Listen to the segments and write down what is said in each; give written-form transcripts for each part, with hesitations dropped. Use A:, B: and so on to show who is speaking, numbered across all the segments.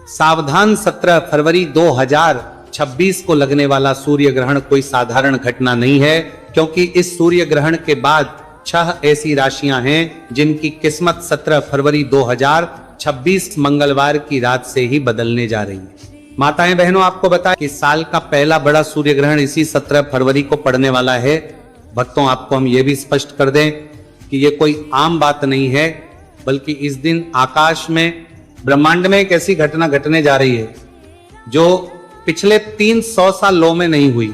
A: सावधान, 17 फरवरी 2026 को लगने वाला सूर्य ग्रहण कोई साधारण घटना नहीं है, क्योंकि इस सूर्य ग्रहण के बाद 6 ऐसी राशियां हैं जिनकी किस्मत 17 फरवरी 2026 मंगलवार की रात से ही बदलने जा रही है। माताएं बहनों, आपको बताएं कि साल का पहला बड़ा सूर्य ग्रहण इसी 17 फरवरी को पड़ने वाला है। भक्तों, आपको हम ये भी स्पष्ट कर दें कि ये कोई आम बात नहीं है, बल्कि इस दिन आकाश में, ब्रह्मांड में एक ऐसी घटना घटने जा रही है जो पिछले 300 सालों में नहीं हुई।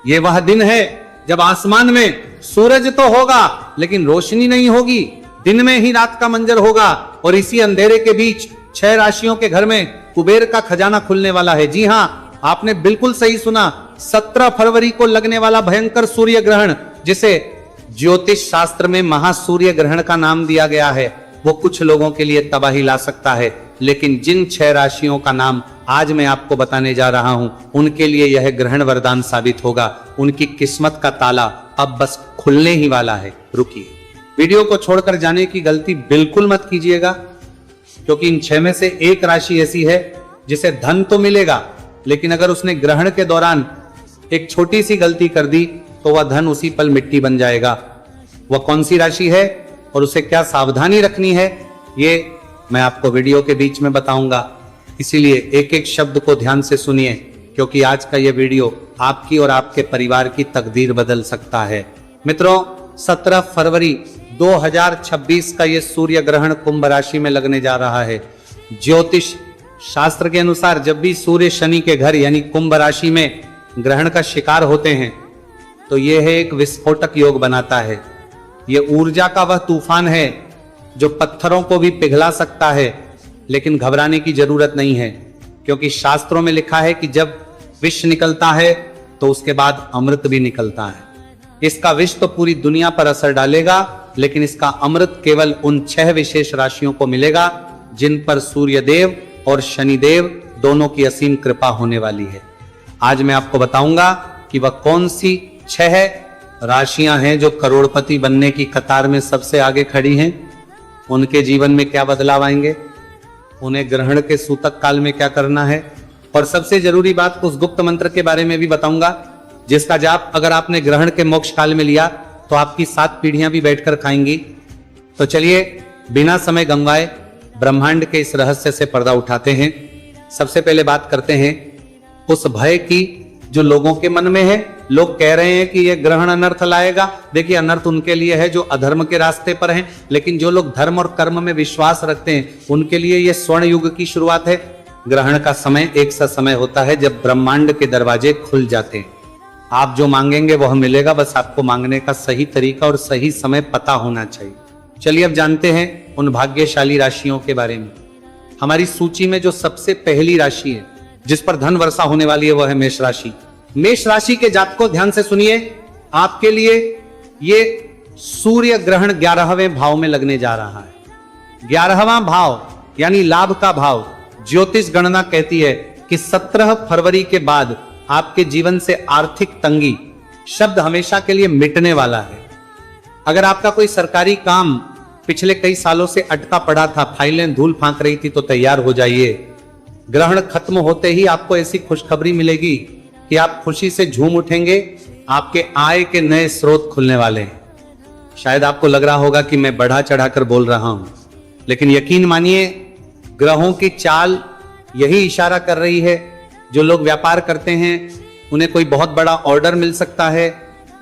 A: ये वह दिन है जब आसमान में सूरज तो होगा लेकिन रोशनी नहीं होगी, दिन में ही रात का मंजर होगा, और इसी अंधेरे के बीच 6 राशियों के घर में कुबेर का खजाना खुलने वाला है। जी हां, आपने बिल्कुल सही सुना, 17 फरवरी को लगने वाला भयंकर सूर्य ग्रहण, जिसे ज्योतिष शास्त्र में महासूर्य ग्रहण का नाम दिया गया है, वो कुछ लोगों के लिए तबाही ला सकता है, लेकिन जिन 6 राशियों का नाम आज मैं आपको बताने जा रहा हूं, उनके लिए यह ग्रहण वरदान साबित होगा। उनकी किस्मत का ताला अब बस खुलने ही वाला है। रुकिए, वीडियो को छोड़कर जाने की गलती बिल्कुल मत कीजिएगा, क्योंकि इन 6 में से एक राशि ऐसी है जिसे धन तो मिलेगा, लेकिन अगर उसने ग्रहण के दौरान एक छोटी सी गलती कर दी तो वह धन उसी पल मिट्टी बन जाएगा। वह कौन सी राशि है और उसे क्या सावधानी रखनी है, ये मैं आपको वीडियो के बीच में बताऊंगा। इसीलिए एक एक शब्द को ध्यान से सुनिए, क्योंकि आज का यह वीडियो आपकी और आपके परिवार की तकदीर बदल सकता है। मित्रों, 17 फरवरी 2026 का यह सूर्य ग्रहण कुंभ राशि में लगने जा रहा है। ज्योतिष शास्त्र के अनुसार जब भी सूर्य शनि के घर यानी कुंभ राशि में ग्रहण का शिकार होते हैं तो यह एक विस्फोटक योग बनाता है। यह ऊर्जा का वह तूफान है जो पत्थरों को भी पिघला सकता है, लेकिन घबराने की जरूरत नहीं है, क्योंकि शास्त्रों में लिखा है कि जब विष निकलता है तो उसके बाद अमृत भी निकलता है। इसका विष तो पूरी दुनिया पर असर डालेगा, लेकिन इसका अमृत केवल उन 6 विशेष राशियों को मिलेगा जिन पर सूर्यदेव और शनिदेव दोनों की असीम कृपा होने वाली है। आज मैं आपको बताऊंगा कि वह कौन सी 6 राशियां हैं जो करोड़पति बनने की कतार में सबसे आगे खड़ी हैं। उनके जीवन में क्या बदलाव आएंगे, उन्हें ग्रहण के सूतक काल में क्या करना है, और सबसे जरूरी बात, उस गुप्त मंत्र के बारे में भी बताऊंगा जिसका जाप अगर आपने ग्रहण के मोक्ष काल में लिया तो आपकी 7 पीढ़ियां भी बैठकर खाएंगी। तो चलिए बिना समय गंवाए ब्रह्मांड के इस रहस्य से पर्दा उठाते हैं। सबसे पहले बात करते हैं उस भय की जो लोगों के मन में है। लोग कह रहे हैं कि यह ग्रहण अनर्थ लाएगा। देखिए, अनर्थ उनके लिए है जो अधर्म के रास्ते पर हैं, लेकिन जो लोग धर्म और कर्म में विश्वास रखते हैं उनके लिए यह स्वर्ण युग की शुरुआत है। ग्रहण का समय एक सा समय होता है जब ब्रह्मांड के दरवाजे खुल जाते हैं। आप जो मांगेंगे वह मिलेगा, बस आपको मांगने का सही तरीका और सही समय पता होना चाहिए। चलिए अब जानते हैं उन भाग्यशाली राशियों के बारे में। हमारी सूची में जो सबसे पहली राशि है जिस पर धन वर्षा होने वाली है वह है मेष राशि। मेष राशि के जातकों, ध्यान से सुनिए, आपके लिए ये सूर्य ग्रहण 11वें भाव में लगने जा रहा है। 11वां भाव यानी लाभ का भाव। ज्योतिष गणना कहती है कि 17 फरवरी के बाद आपके जीवन से आर्थिक तंगी शब्द हमेशा के लिए मिटने वाला है। अगर आपका कोई सरकारी काम पिछले कई सालों से अटका पड़ा था, फाइलें धूल फांक रही थी, तो तैयार हो जाइए। ग्रहण खत्म होते ही आपको ऐसी खुशखबरी मिलेगी कि आप खुशी से झूम उठेंगे। आपके आय के नए स्रोत खुलने वाले हैं। शायद आपको लग रहा होगा कि मैं बढ़ा चढ़ाकर बोल रहा हूं, लेकिन यकीन मानिए ग्रहों की चाल यही इशारा कर रही है। जो लोग व्यापार करते हैं उन्हें कोई बहुत बड़ा ऑर्डर मिल सकता है,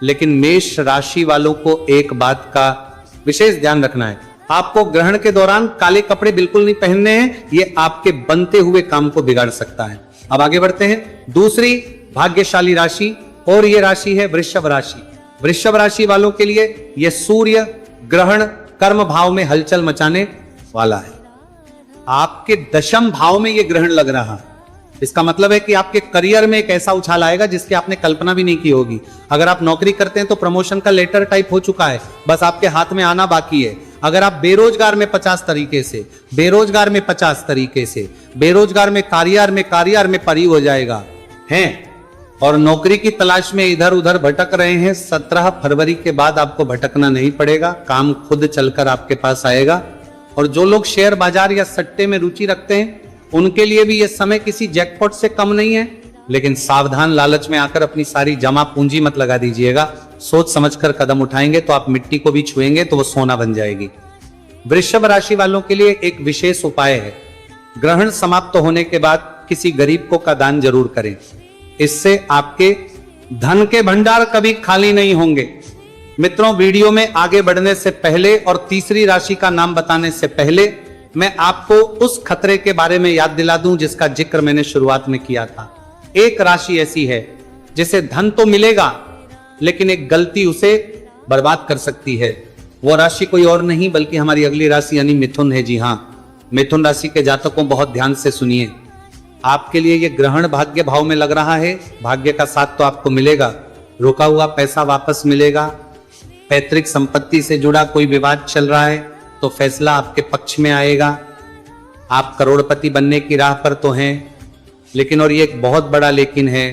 A: लेकिन मेष राशि वालों को एक बात का विशेष ध्यान रखना है। आपको ग्रहण के दौरान काले कपड़े बिल्कुल नहीं पहनने हैं, ये आपके बनते हुए काम को बिगाड़ सकता है। अब आगे बढ़ते हैं दूसरी भाग्यशाली राशि, और यह राशि है वृषभ राशि। वृषभ राशि वालों के लिए यह सूर्य ग्रहण कर्म भाव में हलचल मचाने वाला है। आपके 10वें भाव में यह ग्रहण लग रहा है। इसका मतलब है कि आपके करियर में एक ऐसा उछाल आएगा जिसकी आपने कल्पना भी नहीं की होगी। अगर आप नौकरी करते हैं तो प्रमोशन का लेटर टाइप हो चुका है, बस आपके हाथ में आना बाकी है। अगर आप बेरोजगार में 50 तरीके से, बेरोजगार में 50 तरीके से, बेरोजगार में कारियार में परी हो जाएगा हैं, और नौकरी की तलाश में इधर उधर भटक रहे हैं, 17 फरवरी के बाद आपको भटकना नहीं पड़ेगा, काम खुद चलकर आपके पास आएगा। और जो लोग शेयर बाजार या सट्टे में रुचि रखते हैं उनके लिए भी यह समय किसी जैकपॉट से कम नहीं है। लेकिन सावधान, लालच में आकर अपनी सारी जमा पूंजी मत लगा दीजिएगा। सोच समझकर कदम उठाएंगे तो आप मिट्टी को भी छुएंगे तो वो सोना बन जाएगी। वृषभ राशि वालों के लिए एक विशेष उपाय है, ग्रहण समाप्त होने के बाद किसी गरीब को का दान जरूर करें। इससे आपके धन के भंडार कभी खाली नहीं होंगे। मित्रों, वीडियो में आगे बढ़ने से पहले और तीसरी राशि का नाम बताने से पहले मैं आपको उस खतरे के बारे में याद दिला दूं जिसका जिक्र मैंने शुरुआत में किया था। एक राशि ऐसी है जिसे धन तो मिलेगा लेकिन एक गलती उसे बर्बाद कर सकती है। वो राशि कोई और नहीं बल्कि हमारी अगली राशि यानी मिथुन है। जी हां, मिथुन राशि के जातकों बहुत ध्यान से सुनिए। आपके लिए ये ग्रहण भाग्य भाव में लग रहा है। भाग्य का साथ तो आपको मिलेगा, रुका हुआ पैसा वापस मिलेगा, पैतृक संपत्ति से जुड़ा कोई विवाद चल रहा है तो फैसला आपके पक्ष में आएगा। आप करोड़पति बनने की राह पर तो हैं, लेकिन और ये एक बहुत बड़ा लेकिन है,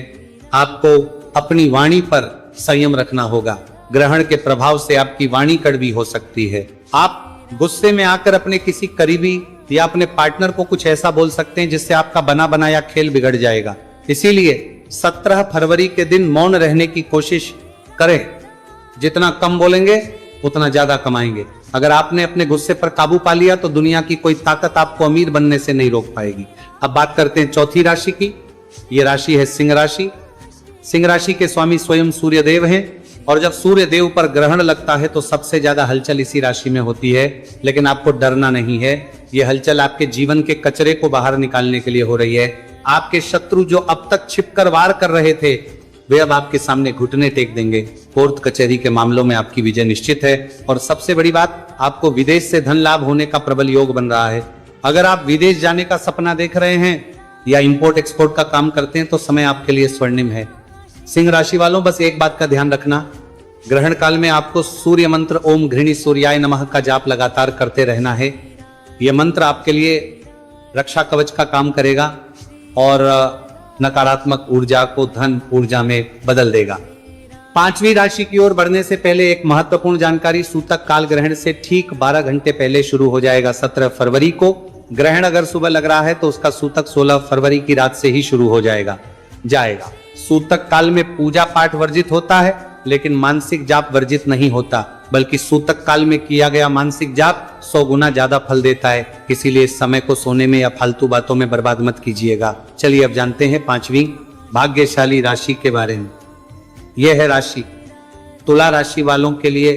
A: आपको अपनी वाणी पर संयम रखना होगा। ग्रहण के प्रभाव से आपकी वाणी कड़वी हो सकती है। आप गुस्से में आकर अपने किसी करीबी या अपने पार्टनर को कुछ ऐसा बोल सकते हैं जिससे आपका बना बनाया खेल बिगड़ जाएगा। इसीलिए 17 फरवरी के दिन मौन रहने की कोशिश करें। जितना कम बोलेंगे उतना ज्यादा कमाएंगे। अगर आपने अपने गुस्से पर काबू पा लिया तो दुनिया की कोई ताकत आपको अमीर बनने से नहीं रोक पाएगी। अब बात करते हैं चौथी राशि की। यह राशि है सिंह राशि। सिंह राशि के स्वामी स्वयं सूर्य देव हैं और जब सूर्य देव पर ग्रहण लगता है तो सबसे ज्यादा हलचल इसी राशि में होती है। लेकिन आपको डरना नहीं है, यह हलचल आपके जीवन के कचरे को बाहर निकालने के लिए हो रही है। आपके शत्रु जो अब तक छिपकर वार कर रहे थे वे अब आपके सामने घुटने टेक देंगे। कोर्ट कचहरी के मामलों में आपकी विजय निश्चित है। और सबसे बड़ी बात, आपको विदेश से धन लाभ होने का प्रबल योग बन रहा है। अगर आप विदेश जाने का सपना देख रहे हैं या इंपोर्ट एक्सपोर्ट का काम करते हैं तो समय आपके लिए स्वर्णिम है। सिंह राशि वालों, बस एक बात का ध्यान रखना, ग्रहण काल में आपको सूर्य मंत्र ओम घृणी सूर्याय नमः का जाप लगातार करते रहना है। यह मंत्र आपके लिए रक्षा कवच का काम करेगा और नकारात्मक ऊर्जा को धन ऊर्जा में बदल देगा। पांचवी राशि की ओर बढ़ने से पहले एक महत्वपूर्ण जानकारी, सूतक काल ग्रहण से ठीक 12 घंटे पहले शुरू हो जाएगा। 17 फरवरी को ग्रहण अगर सुबह लग रहा है तो उसका सूतक 16 फरवरी की रात से ही शुरू हो जाएगा। सूतक काल में पूजा पाठ वर्जित होता है लेकिन मानसिक जाप वर्जित नहीं होता, बल्कि सूतक काल में किया गया मानसिक जाप 100 गुना ज्यादा फल देता है। इसीलिए इस समय को सोने में या फालतू बातों में बर्बाद मत कीजिएगा। चलिए अब जानते हैं पांचवी भाग्यशाली राशि के बारे में। यह है राशि तुला राशि वालों के लिए।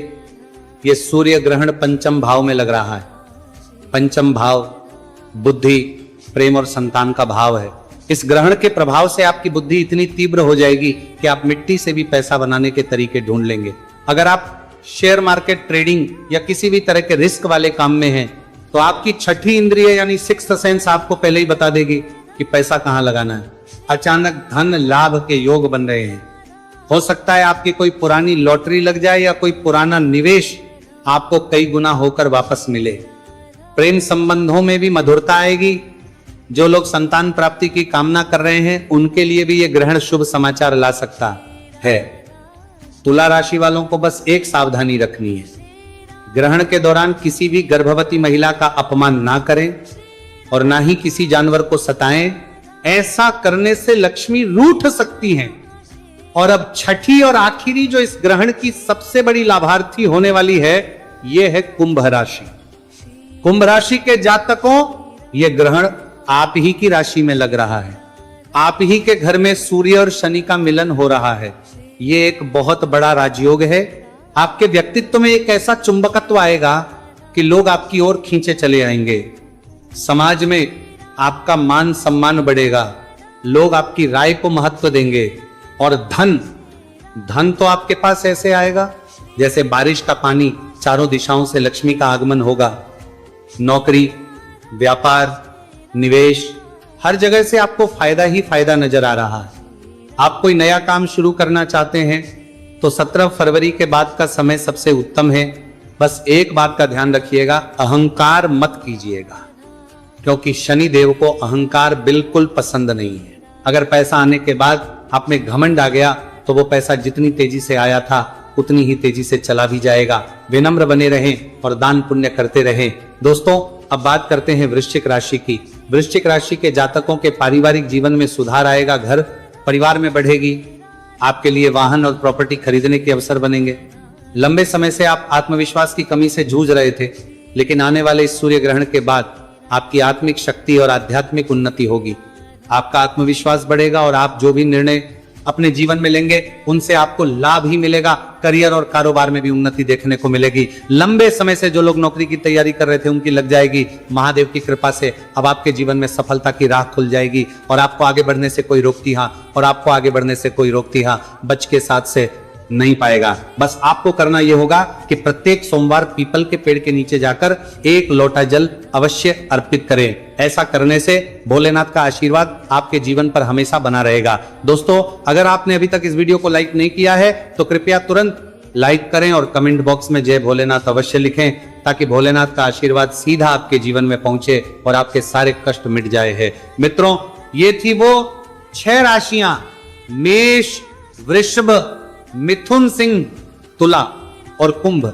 A: यह सूर्य ग्रहण पंचम भाव में लग रहा है। पंचम भाव बुद्धि, प्रेम और संतान का भाव है। इस ग्रहण के प्रभाव से आपकी बुद्धि इतनी तीव्र हो जाएगी कि आप मिट्टी से भी पैसा बनाने के तरीके ढूंढ लेंगे। अगर आप शेयर मार्केट, ट्रेडिंग या किसी भी तरह के रिस्क वाले काम में हैं तो आपकी छठी इंद्रिय यानी सिक्स्थ सेंस आपको पहले ही बता देगी कि पैसा कहां लगाना है। अचानक धन लाभ के योग बन रहे हैं। हो सकता है आपकी कोई पुरानी लॉटरी लग जाए या कोई पुराना निवेश आपको कई गुना होकर वापस मिले। प्रेम संबंधों में भी मधुरता आएगी। जो लोग संतान प्राप्ति की कामना कर रहे हैं उनके लिए भी यह ग्रहण शुभ समाचार ला सकता है। तुला राशि वालों को बस एक सावधानी रखनी है, ग्रहण के दौरान किसी भी गर्भवती महिला का अपमान ना करें और ना ही किसी जानवर को सताएं। ऐसा करने से लक्ष्मी रूठ सकती हैं। और अब छठी और आखिरी जो इस ग्रहण की सबसे बड़ी लाभार्थी होने वाली है, यह है कुंभ राशि। कुंभ राशि के जातकों, यह ग्रहण आप ही की राशि में लग रहा है। आप ही के घर में सूर्य और शनि का मिलन हो रहा है। यह एक बहुत बड़ा राजयोग है। आपके व्यक्तित्व में एक ऐसा चुंबकत्व आएगा कि लोग आपकी ओर खींचे चले आएंगे। समाज में आपका मान सम्मान बढ़ेगा, लोग आपकी राय को महत्व देंगे। और धन तो आपके पास ऐसे आएगा जैसे बारिश का पानी, चारों दिशाओं से लक्ष्मी का आगमन होगा। नौकरी, व्यापार, निवेश, हर जगह से आपको फायदा ही फायदा नजर आ रहा है। आप कोई नया काम शुरू करना चाहते हैं तो 17 फरवरी के बाद का समय सबसे उत्तम है। बस एक बात का ध्यान रखिएगा, अहंकार मत कीजिएगा, क्योंकि शनि देव को अहंकार बिल्कुल पसंद नहीं है। अगर पैसा आने के बाद आप में घमंड आ गया तो वो पैसा जितनी तेजी से आया था उतनी ही तेजी से चला भी जाएगा। विनम्र बने रहें और दान पुण्य करते रहें। दोस्तों, अब बात करते हैं वृश्चिक राशि की। वृश्चिक राशि के जातकों के पारिवारिक जीवन में सुधार आएगा, घर परिवार में बढ़ेगी, आपके लिए वाहन और प्रॉपर्टी खरीदने के अवसर बनेंगे। लंबे समय से आप आत्मविश्वास की कमी से जूझ रहे थे, लेकिन आने वाले इस सूर्य ग्रहण के बाद आपकी आत्मिक शक्ति और आध्यात्मिक उन्नति होगी। आपका आत्मविश्वास बढ़ेगा और आप जो भी निर्णय अपने जीवन में लेंगे उनसे आपको लाभ ही मिलेगा। करियर और कारोबार में भी उन्नति देखने को मिलेगी। लंबे समय से जो लोग नौकरी की तैयारी कर रहे थे उनकी लग जाएगी। महादेव की कृपा से अब आपके जीवन में सफलता की राह खुल जाएगी और आपको आगे बढ़ने से कोई रोकती बच के साथ से नहीं पाएगा। बस आपको करना यह होगा कि प्रत्येक सोमवार पीपल के पेड़ के नीचे जाकर 1 लोटा जल अवश्य अर्पित करें। ऐसा करने से भोलेनाथ का आशीर्वाद आपके जीवन पर हमेशा बना रहेगा। दोस्तों, अगर आपने अभी तक इस वीडियो को लाइक नहीं किया है तो कृपया तुरंत लाइक करें और कमेंट बॉक्स में जय भोलेनाथ अवश्य लिखें, ताकि भोलेनाथ का आशीर्वाद सीधा आपके जीवन में पहुंचे और आपके सारे कष्ट मिट जाए हैं। मित्रों, ये थी वो 6 राशियां, मेष, वृषभ, मिथुन, सिंह, तुला और कुंभ,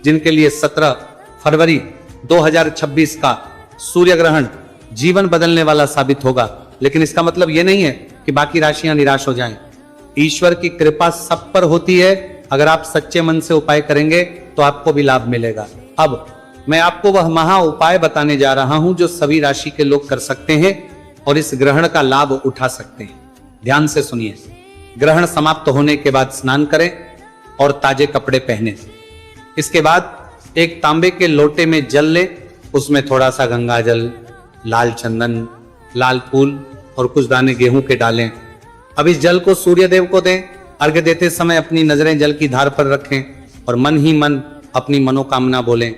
A: जिनके लिए 17 फरवरी 2026 का सूर्य ग्रहण जीवन बदलने वाला साबित होगा। लेकिन इसका मतलब यह नहीं है कि बाकी राशियां निराश हो जाएं। ईश्वर की कृपा सब पर होती है। अगर आप सच्चे मन से उपाय करेंगे तो आपको भी लाभ मिलेगा। अब मैं आपको वह महा उपाय बताने जा रहा हूं जो सभी राशि के लोग कर सकते हैं और इस ग्रहण का लाभ उठा सकते हैं। ध्यान से सुनिए। ग्रहण समाप्त होने के बाद स्नान करें और ताजे कपड़े पहने। इसके बाद एक तांबे के लोटे में जल लें, उसमें थोड़ा सा गंगा जल, लाल चंदन, लाल फूल और कुछ दाने गेहूं के डालें। अब इस जल को सूर्य देव को दें। अर्घ्य देते समय अपनी नजरें जल की धार पर रखें और मन ही मन अपनी मनोकामना बोलें।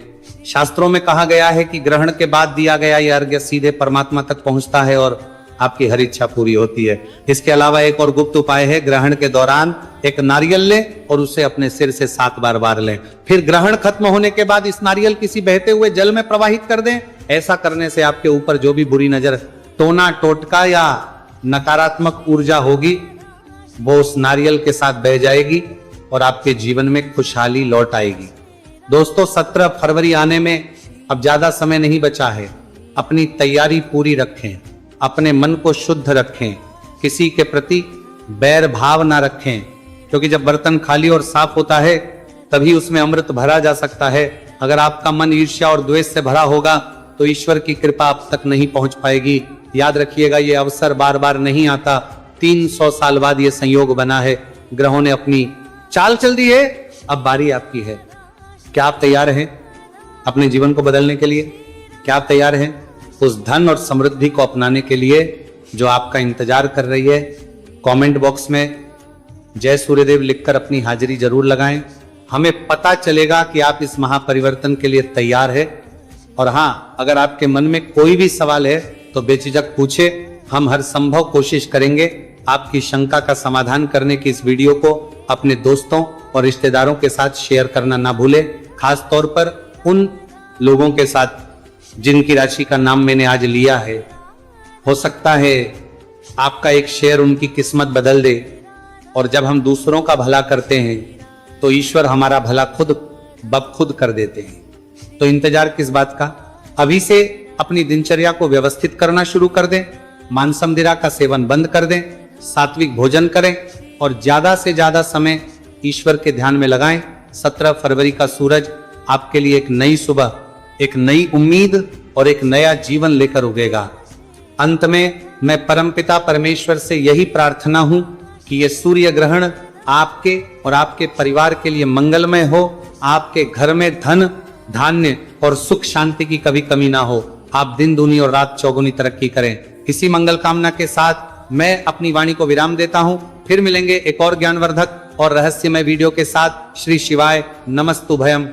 A: शास्त्रों में कहा गया है कि ग्रहण के बाद दिया गया यह अर्घ्य सीधे परमात्मा तक पहुंचता है और आपकी हर इच्छा पूरी होती है। इसके अलावा एक और गुप्त उपाय है। ग्रहण के दौरान एक नारियल लें और उसे अपने सिर से 7 बार बार लें। फिर ग्रहण खत्म होने के बाद इस नारियल किसी बहते हुए जल में प्रवाहित कर दें। ऐसा करने से आपके ऊपर जो भी बुरी नजर, टोना टोटका या नकारात्मक ऊर्जा होगी वो उस नारियल के साथ बह जाएगी और आपके जीवन में खुशहाली लौट आएगी। दोस्तों, 17 फरवरी आने में अब ज्यादा समय नहीं बचा है। अपनी तैयारी पूरी रखें, अपने मन को शुद्ध रखें, किसी के प्रति बैर भाव ना रखें, क्योंकि जब बर्तन खाली और साफ होता है तभी उसमें अमृत भरा जा सकता है। अगर आपका मन ईर्ष्या और द्वेष से भरा होगा तो ईश्वर की कृपा आप तक नहीं पहुंच पाएगी। याद रखिएगा, ये अवसर बार बार नहीं आता। 300 साल बाद ये संयोग बना है। ग्रहों ने अपनी चाल चल दी है, अब बारी आपकी है। क्या आप तैयार हैं अपने जीवन को बदलने के लिए? क्या आप तैयार हैं उस धन और समृद्धि को अपनाने के लिए जो आपका इंतजार कर रही है? कमेंट बॉक्स में जय सूर्यदेव लिखकर अपनी हाजिरी जरूर लगाएं। हमें पता चलेगा कि आप इस महापरिवर्तन के लिए तैयार है। और हाँ, अगर आपके मन में कोई भी सवाल है तो बेझिझक पूछे। हम हर संभव कोशिश करेंगे आपकी शंका का समाधान करने की। इस वीडियो को अपने दोस्तों और रिश्तेदारों के साथ शेयर करना ना भूलें, खास तौर पर उन लोगों के साथ जिनकी राशि का नाम मैंने आज लिया है। हो सकता है आपका एक शेयर उनकी किस्मत बदल दे। और जब हम दूसरों का भला करते हैं तो ईश्वर हमारा भला खुद ब खुद कर देते हैं। तो इंतजार किस बात का? अभी से अपनी दिनचर्या को व्यवस्थित करना शुरू कर दें। मांस मदिरा का सेवन बंद कर दें, सात्विक भोजन करें और ज्यादा से ज्यादा समय ईश्वर के ध्यान में लगाएं। 17 फरवरी का सूरज आपके लिए एक नई सुबह, एक नई उम्मीद और एक नया जीवन लेकर उगेगा। अंत में मैं परमपिता परमेश्वर से यही प्रार्थना हूं कि यह सूर्य ग्रहण आपके और आपके परिवार के लिए मंगलमय हो। आपके घर में धन, धान्य और सुख शांति की कभी कमी ना हो। आप दिन दूनी और रात चौगुनी तरक्की करें। इसी मंगल कामना के साथ मैं अपनी वाणी को विराम देता हूं। फिर मिलेंगे एक और ज्ञानवर्धक और रहस्यमय वीडियो के साथ। श्री शिवाय नमस्तुभयम।